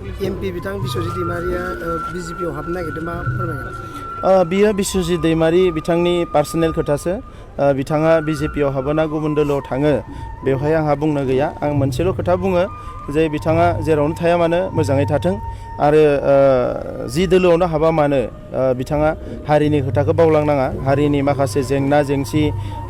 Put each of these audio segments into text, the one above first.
MP बिथां बिश्वजित दैमारिया बिजेपियाव हाबनो नागिरदों मा फोरमायगोन? बियो बिश्वजित दैमारि बिथांनि पार्सनेल खोथासो बिथाङा बिजेपियाव हाबोना गुबुन दोलोआव थाङो बेवहाय आंहा बुंनो गैया आं मोनसेल' खोथा बुङो जे बिथाङा जेरावनो थाया मानो मोजाङै थाथों आरो जि दोलोआवनो हाबा मानो बिथाङा हारिनि खोथाखौ बावलांनाङा हारिनि माखासे जेंना जेंसि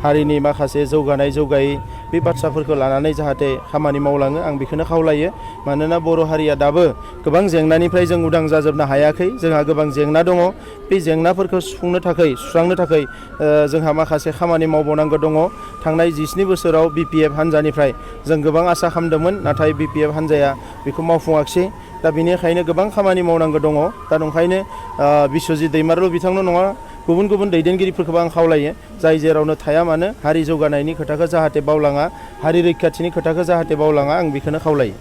हारिनि माखासे जौगानाय जौगायै बे बाथ्राफोरखौ लानानै जाहाथे खामानि मावलाङो आं बेखौनो खावलायो मानोना बर' हारिया दाबो गोबां जेंनानिफ्राय जों उदां जाजोबनो हायाखै जोंहा गोबां जेंना दङ बे जेंनाफोरखौ सुस्रांनो थाखाय जोंहा माखासे खामानि मावबावनांगौ दङ थांनाय 19 बोसोराव बिपिएफ हान्जानिफ्राय जों गोबां आसा खालामदोंमोन नाथाय बिपिएफ हान्जाया बेखौ मावफुङाखिसै दा बेनिखायनो गोबां खामानि मावनांगौ दङ दा नंखायनो बिश्वजित दैमारिल' बिथांल' नङा गुबुन गुबुन दैदेनगिरिफोरखौबो आं खावलायो जाय जेरावनो थाया मानो हारि जौगानायनि खोथाखौ जाहाथे बावलाङा हारि रैखाथिनि खोथाखौ जाहाथे बावलाङा आं बेखौनो खावलायो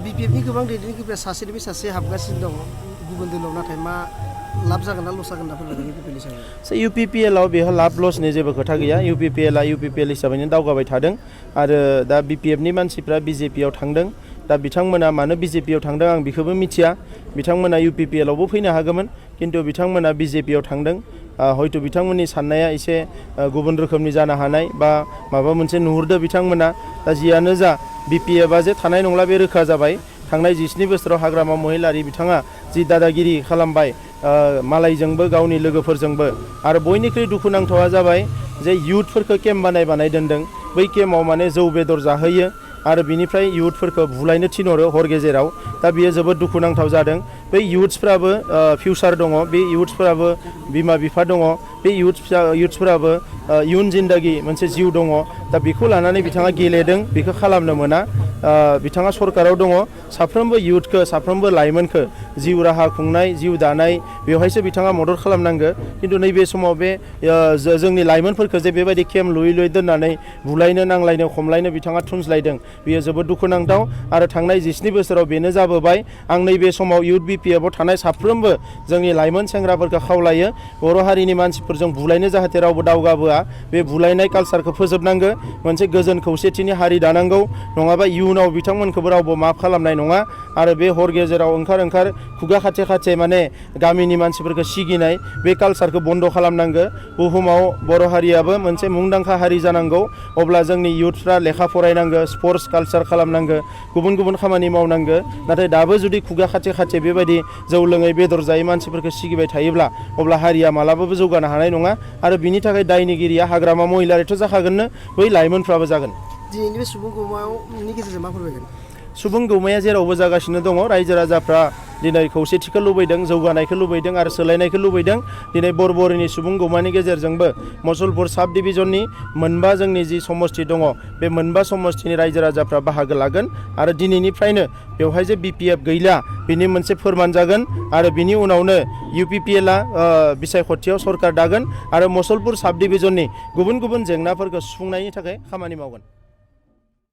बिपिएफनि गोबां दैदेनगिरिफ्रा सासेनिफ्राय सासे हाबगासिनो दङ गुबुन दोलोआव नाथाय मा लाब जागोन ना लस जागोन ना फोरमायगोन इउपिपिएलनि सायाव इउपिपिएलआव बेहा लाब लसनि जेबो खोथा गैया इउपिपिएलआ इउपिपिएल हिसाबैनो दावगाबाय थादों आरो दा बिपिएफनि मानसिफ्रा बिजेपियाव थांदों दा बिथांमोना मानो बिजेपियाव थांदों आं बेखौबो मिथिया बिथांमोना इउपिपिएलआवबो फैनो हागौमोन खिन्थु बिथांमोना बिजेपियाव थांदों हयथ' बिथांमोननि साननाया एसे गुबुन रोखोमनि जानो हानाय बा माबा मोनसे नुहुरदो बिथांमोना दा जियानो जा बिपिएफआ जे थानाय नंला बे रोखा जाबाय थांनाय 19 बोसोराव हाग्रामा महिलारि बिथाङा जि दादागिरि खालामबाय मालायजोंबो गावनि लोगोफोरजोंबो आरो बयनिख्रुइ दुखुनांथावा जाबाय जे इयुथफोरखौ केम्प बानाय दोनदों बै केम्पआव माने जौ बेदर जाहोयो आरो बिनिफ्राय इयुथफोरखौ बुलायनो थिनहरो हर गेजेराव दा बियो जोबोद दुखुनांथाव जादों बै इयुथ्सफ्राबो फिउचार दङ बे इयुथ्सफोराबो बिमा बिफा दङ बे इयुथ्सफोराबो इयुन जिन्दगि मोनसे जिउ दङ दा बेखौ लानानै बिथाङा गेलेदों बेखौ खालामनो मोना बिथाङा सरकाराव दङ साफ्रोमबो इयुथखौ साफ्रोमबो लाइमोनखौ जिउ राहा खुंनाय जिउ दानाय बेवहायसो बिथाङा मदद खालामनांगौ खिन्थु नैबे समाव बे जोंनि लाइमोनफोरखौ जे बेबायदि केम्प लुयै दोननानै बुलायनो नांलायनो खमलायनो बिथाङा थुनज्लायदों बेयो जोबोद दुखुनांथाव आरो थांनाय 19 बोसोराव बेनो जाबोबाय आं नैबे समाव इयुथ बिपिएफआव थानाय साफ्रोमबो जोंनि लाइमोन सेंग्राफोरखौ खावलायो बर' हारिनि मानसिफोरजों बुलायनो जाहाथे रावबो दावगाबोआ बे बुलायनाय कालसारखौ फोजोबनांगौ मोनसे गोजोन खौसेथिनि हारि दानांगौ नङाबा इयुनाव बिथांमोनखौबो रावबो माफ खालामनाय नङा आरो बे हर गेजेराव ओंखार खुगा खाथे माने गामिनि मानसिफोरखौ सिगिनाय बे कालसारखौ बन्द' खालामनांगौ बुहुमाव बर' हारियाबो मोनसे मुंदांखा हारि जानांगौ अब्ला जोंनि इयुथफ्रा लेखा फरायनांगौ स्पर्ट्स कालसार खालामनांगौ गुबुन खामानि मावनांगौ नाथाय दाबो जुदि खुगा खाथे बेबायदि जौ लोङै बेदर जायै मानसिफोरखौ सिगिबाय थायोब्ला अब्ला हारिया मालाबाबो जौगानो हानाय नङा आरो बिनि थाखाय दायनिगिरिया हाग्रामा महिलारिथ' जाखागोननो बै लाइमोनफ्राबो जागोन दिनैनि बे सुबुं गौमानि गेजेरजों मा फोरमायगोन सुबुं गौमाया जेरावबो जागासिनो दङ रायजो राजाफ्रा दिनै खौसेथिखौ लुबैदों जौगानायखौ लुबैदों आरो सोलायनायखौ लुबैदों दिनै बरबरिनि सुबुं गौमानि गेजेरजोंबो मसलपुर साब डिभिजननि मोनबा जोंनि जि समस्ति दङ बे मोनबा समस्तिनि रायजो राजाफ्रा बाहागो लागोन आरो दिनैनिफ्रायनो बेवहाय जे बिपिएफ गैला बिनि मोनसे फोरमान जागोन आरो बिनि उनावनो इउपिपिएलआ बिसायख'थियाव सरकार दागोन आरो मसलपुर साब डिभिजननि गुबुन जेंनाफोरखौ सुफुंनायनि थाखाय खामानि मावगोन